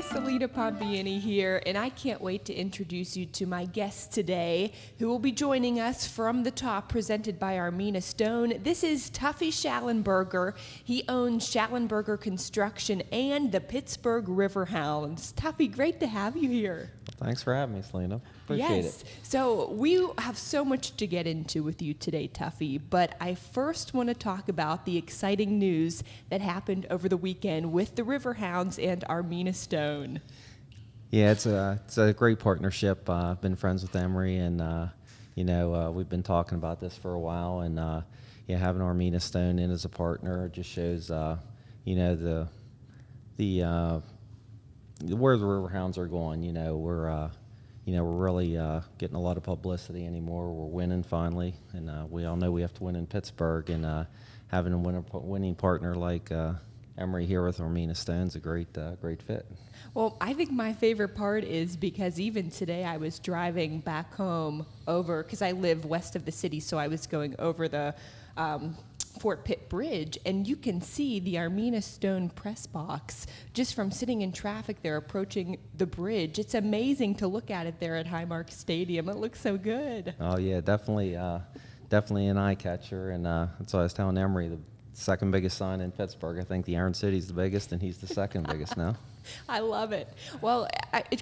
Celina Pompeani here, and I can't wait to introduce you to my guest today, who will be joining us from the top, presented by Armina Stone. This is Tuffy Shallenberger. He owns Shallenberger Construction and the Pittsburgh Riverhounds. Tuffy, great to have you here. Thanks for having me, Celina. Appreciate it. So we have so much to get into with you today, Tuffy, but I first want to talk about the exciting news that happened over the weekend with the Riverhounds and Armina Stone. Yeah, it's a great partnership. I've been friends with Emery, and we've been talking about this for a while. And having Armina Stone in as a partner just shows where the Riverhounds are going. We're really getting a lot of publicity anymore. We're winning finally, and we all know we have to win in Pittsburgh. And having a winning partner like Emery here with Armina Stone's a great fit. Well, I think my favorite part is because even today I was driving back home over, because I live west of the city, so I was going over the Fort Pitt Bridge, and you can see the Armina Stone press box just from sitting in traffic there approaching the bridge. It's amazing to look at it there at Highmark Stadium. It looks so good. Oh, yeah, definitely an eye catcher, and that's what I was telling Emery, the second biggest sign in Pittsburgh. I think the Iron City's the biggest, and he's the second biggest now. I love it. Well,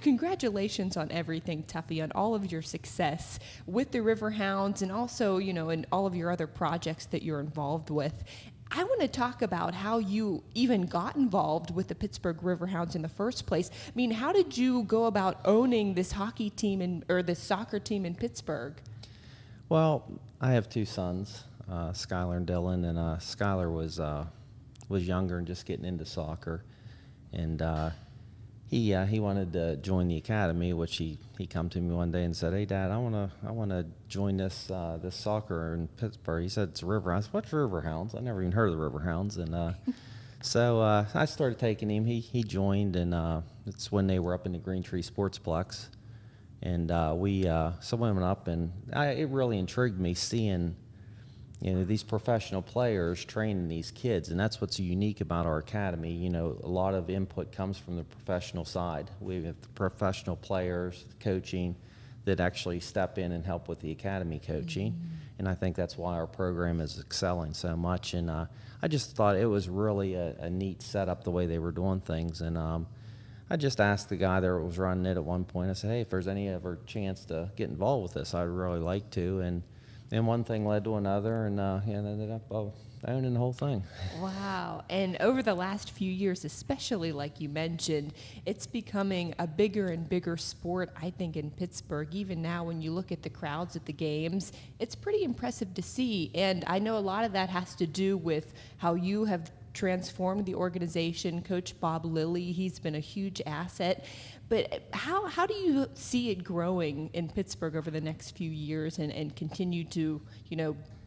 congratulations on everything, Tuffy, on all of your success with the Riverhounds and also, in all of your other projects that you're involved with. I want to talk about how you even got involved with the Pittsburgh Riverhounds in the first place. I mean, how did you go about owning this hockey team or this soccer team in Pittsburgh? Well, I have two sons, Skylar and Dylan, and Skylar was younger and just getting into soccer. And he wanted to join the academy, which he come to me one day and said, "Hey, Dad, I wanna join this soccer in Pittsburgh." He said, "It's Riverhounds." "What's Riverhounds?" I never even heard of the Riverhounds. And so I started taking him. He joined, and it's when they were up in the Green Tree Sportsplex, and we went up, and it really intrigued me seeing these professional players training these kids, and that's what's unique about our academy. A lot of input comes from the professional side. We have the professional players, coaching, that actually step in and help with the academy coaching, and I think that's why our program is excelling so much. And I just thought it was really a neat setup the way they were doing things, and I just asked the guy that was running it at one point. I said, "Hey, if there's any ever chance to get involved with this, I'd really like to." And one thing led to another, and ended up owning the whole thing. Wow. And over the last few years, especially like you mentioned, it's becoming a bigger and bigger sport, I think, in Pittsburgh. Even now, when you look at the crowds at the games, it's pretty impressive to see. And I know a lot of that has to do with how you have transformed the organization. Coach Bob Lilly, he's been a huge asset. But how do you see it growing in Pittsburgh over the next few years and continue to,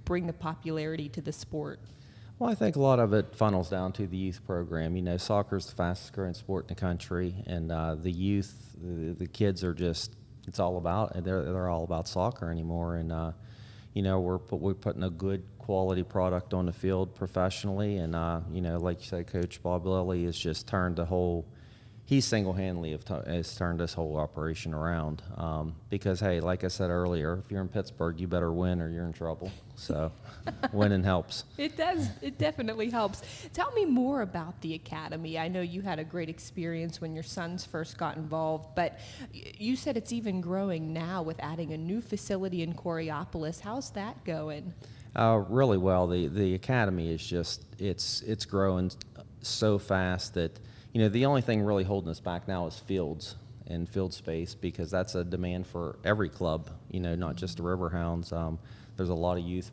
bring the popularity to the sport? Well, I think a lot of it funnels down to the youth program. Soccer is the fastest growing sport in the country, and the youth, the kids are just, they're all about soccer anymore. And we're putting a good quality product on the field professionally, and like you said, Coach Bob Lilly has just turned the whole. He single-handedly has turned this whole operation around because, hey, like I said earlier, if you're in Pittsburgh, you better win or you're in trouble. So winning helps. It does. It definitely helps. Tell me more about the academy. I know you had a great experience when your sons first got involved, but you said it's even growing now with adding a new facility in Coriopolis. How's that going? Really well. The academy is just, it's growing so fast that, the only thing really holding us back now is fields and field space, because that's a demand for every club, not just the Riverhounds. There's a lot of youth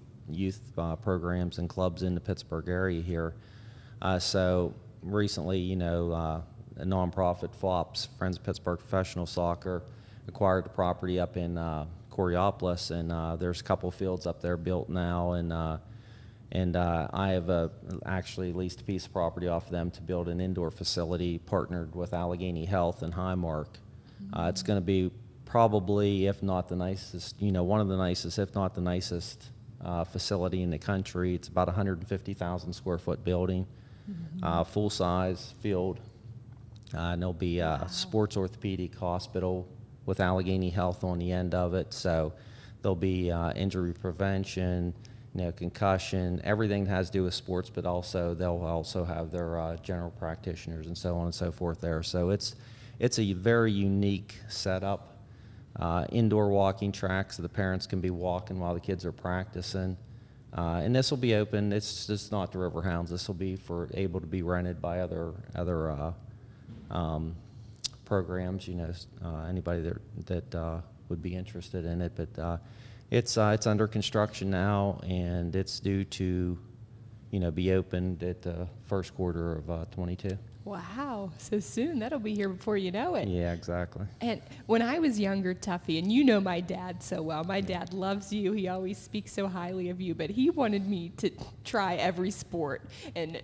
programs and clubs in the Pittsburgh area here. So recently, a nonprofit, FOPS, Friends of Pittsburgh Professional Soccer, acquired the property up in Coriopolis, and there's a couple fields up there built now, and I have actually leased a piece of property off of them to build an indoor facility, partnered with Allegheny Health and Highmark. It's going to be probably, if not the nicest, one of the nicest, if not the nicest facility in the country. It's about 150,000 square foot building, full size field. And there'll be a sports orthopedic hospital with Allegheny Health on the end of it. So there'll be injury prevention, concussion, everything that has to do with sports, but also they'll also have their general practitioners and so on and so forth there. So it's a very unique setup. Indoor walking tracks so the parents can be walking while the kids are practicing. And this will be open. It's just not the River Hounds. This will be able to be rented by other programs, anybody that would be interested in it. But it's under construction now, and it's due to, be opened at the first quarter of 22. Wow, so soon. That'll be here before you know it. Yeah, exactly. And when I was younger, Tuffy, and you know my dad so well, my dad loves you. He always speaks so highly of you, but he wanted me to try every sport, and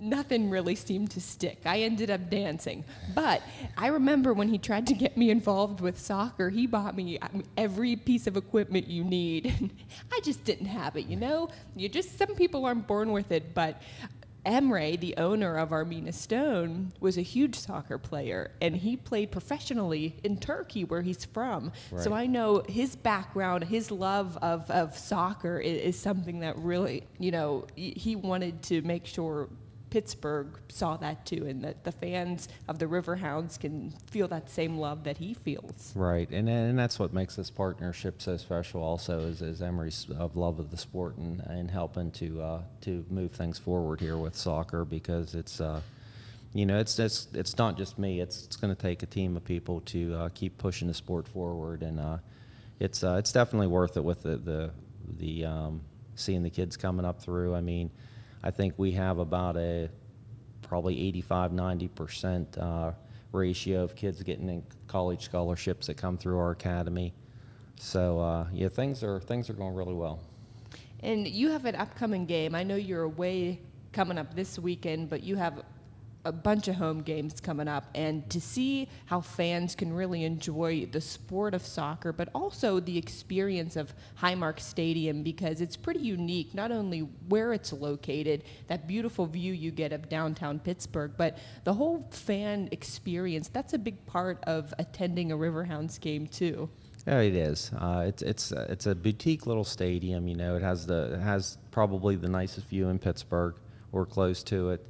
nothing really seemed to stick. I ended up dancing. But I remember when he tried to get me involved with soccer, he bought me every piece of equipment you need. I just didn't have it, some people aren't born with it, but Emre, the owner of Armina Stone, was a huge soccer player, and he played professionally in Turkey, where he's from. Right. So I know his background, his love of soccer is something that really, he wanted to make sure Pittsburgh saw that too, and that the fans of the River Hounds can feel that same love that he feels. Right, and that's what makes this partnership so special also, is Emery's love of the sport and helping to move things forward here with soccer, because it's not just me. It's going to take a team of people to keep pushing the sport forward, and it's definitely worth it with the seeing the kids coming up through. I mean, I think we have about a probably 85-90% ratio of kids getting in college scholarships that come through our academy. So things are going really well. And you have an upcoming game. I know you're away coming up this weekend, but you have a bunch of home games coming up, and to see how fans can really enjoy the sport of soccer, but also the experience of Highmark Stadium, because it's pretty unique, not only where it's located, that beautiful view you get of downtown Pittsburgh, but the whole fan experience. That's a big part of attending a River Hounds game too. Yeah, it is. It's a boutique little stadium. It has probably the nicest view in Pittsburgh, or close to it.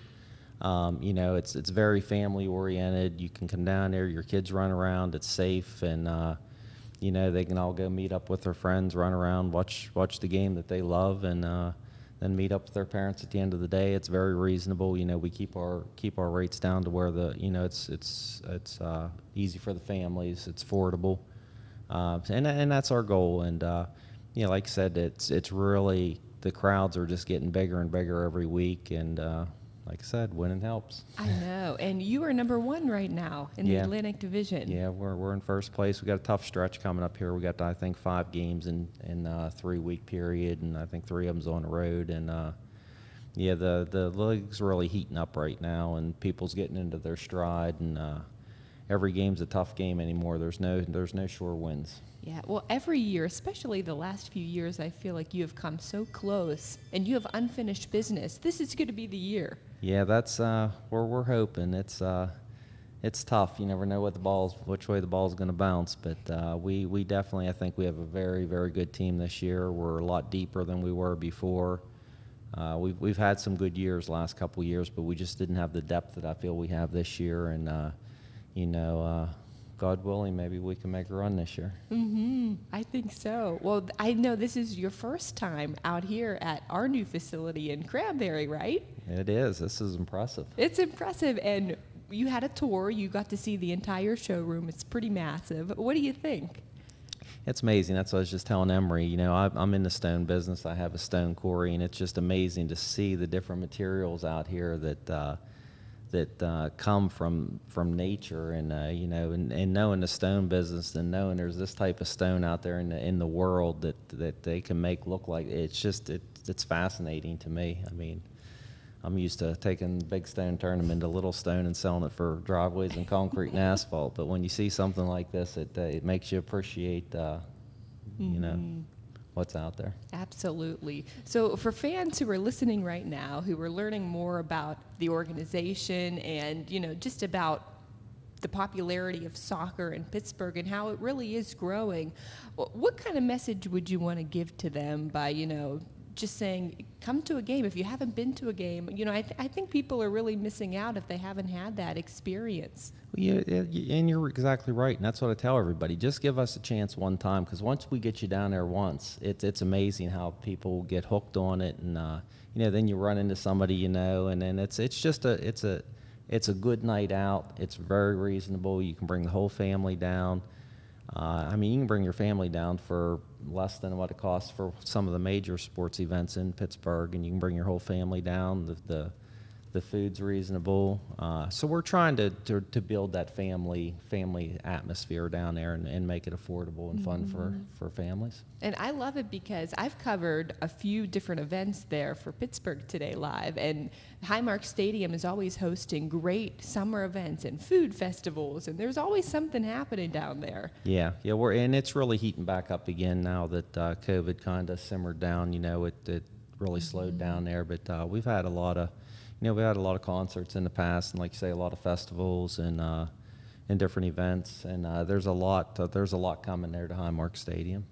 It's very family oriented. You can come down there, your kids run around, it's safe, and they can all go meet up with their friends, run around, watch the game that they love, and then meet up with their parents at the end of the day. It's very reasonable. We keep our rates down to where it's easy for the families. It's affordable, and that's our goal. And like I said, it's really, the crowds are just getting bigger and bigger every week, and like I said, winning helps. I know, and you are number one right now in the Atlantic Division. Yeah, we're in first place. We got a tough stretch coming up here. We got, I think, 5 games in a 3-week period, and I think 3 of them's on the road. And the league's really heating up right now, and people's getting into their stride. And every game's a tough game anymore. There's no sure wins. Yeah, well, every year, especially the last few years, I feel like you have come so close, and you have unfinished business. This is going to be the year. Yeah, that's where we're hoping. It's tough. You never know which way the ball's going to bounce, but we definitely, I think we have a very, very good team this year. We're a lot deeper than we were before. We've had some good years last couple of years, but we just didn't have the depth that I feel we have this year, and God willing, maybe we can make a run this year. Mm-hmm. I think so. Well, I know this is your first time out here at our new facility in Cranberry, right? It is. This is impressive. It's impressive. And you had a tour. You got to see the entire showroom. It's pretty massive. What do you think? It's amazing. That's what I was just telling Emery. I'm in the stone business. I have a stone quarry, and it's just amazing to see the different materials out here that that come from nature, and you know, and knowing the stone business, and knowing there's this type of stone out there in the world that they can make look like, it's fascinating to me. I mean, I'm used to taking big stone, turning them into little stone, and selling it for driveways and concrete and asphalt. But when you see something like this, it makes you appreciate, you know, what's out there. Absolutely. So for fans who are listening right now, who are learning more about the organization and, you know, just about the popularity of soccer in Pittsburgh and how it really is growing, what kind of message would you want to give to them by, you know, just saying, come to a game? If you haven't been to a game, you know, I think people are really missing out if they haven't had that experience. Yeah, and you're exactly right, and that's what I tell everybody. Just give us a chance one time, because once we get you down there once, it's amazing how people get hooked on it, and you know, then you run into somebody you know, and then it's a good night out. It's very reasonable. You can bring the whole family down. I mean, you can bring your family down for less than what it costs for some of the major sports events in Pittsburgh, and you can bring your whole family down. The food's reasonable, so we're trying to build that family atmosphere down there, and make it affordable and fun for families. And I love it because I've covered a few different events there for Pittsburgh Today Live, and Highmark Stadium is always hosting great summer events and food festivals, and there's always something happening down there. Yeah, and it's really heating back up again now that COVID kind of simmered down. You know, it really slowed down there, but we've had a lot of concerts in the past, and like you say, a lot of festivals and different events, and there's a lot coming there to Highmark Stadium.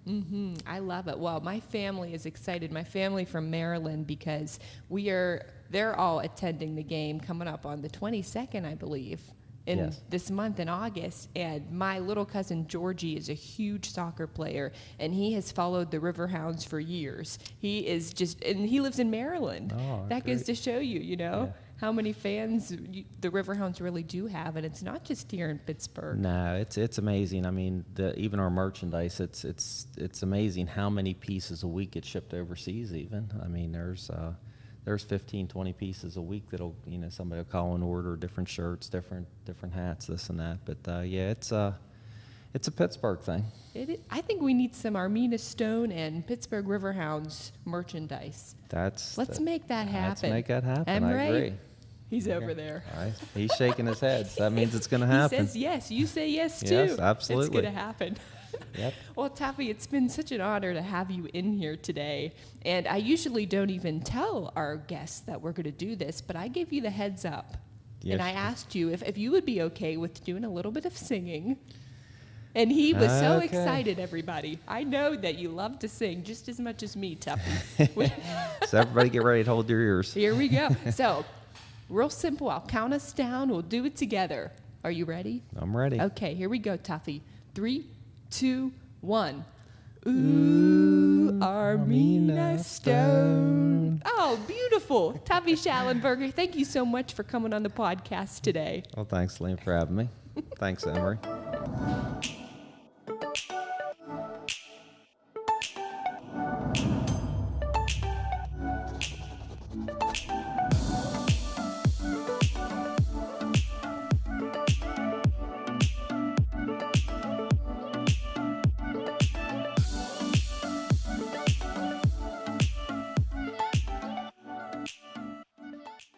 I love it. Well, my family is excited. My family from Maryland, because they're all attending the game coming up on the 22nd, I believe, in this month in August. And my little cousin Georgie is a huge soccer player, and he has followed the River Hounds for years. He is and he lives in Maryland. Oh, that great. goes to show you, you know, how many fans the River Hounds really do have, and it's not just here in Pittsburgh. No, it's amazing. I mean, even our merchandise, it's amazing how many pieces a week get shipped overseas. Even, I mean, there's 15, 20 pieces a week that'll, you know, somebody will call and order different shirts, different hats, this and that. But yeah, it's a Pittsburgh thing. I think we need some Armina Stone and Pittsburgh Riverhounds merchandise. Let's make that happen. Let's make that happen. I'm I right. agree. He's over there. All right. He's shaking his head. So that means it's going to happen. He says yes. You say yes, too. Yes, absolutely. It's going to happen. Yep. Well, Tuffy, it's been such an honor to have you in here today. And I usually don't even tell our guests that we're going to do this, but I gave you the heads up. Yes. And I asked you if you would be okay with doing a little bit of singing. And he was so excited, everybody. I know that you love to sing just as much as me, Tuffy. So everybody get ready to hold your ears. Here we go. So, real simple. I'll count us down. We'll do it together. Are you ready? I'm ready. Okay, here we go, Tuffy. 3, 2, 1. Ooh, Armina Stone. Oh, beautiful. Tuffy Shallenberger, thank you so much for coming on the podcast today. Well, thanks, Liam, for having me. Thanks, Emery.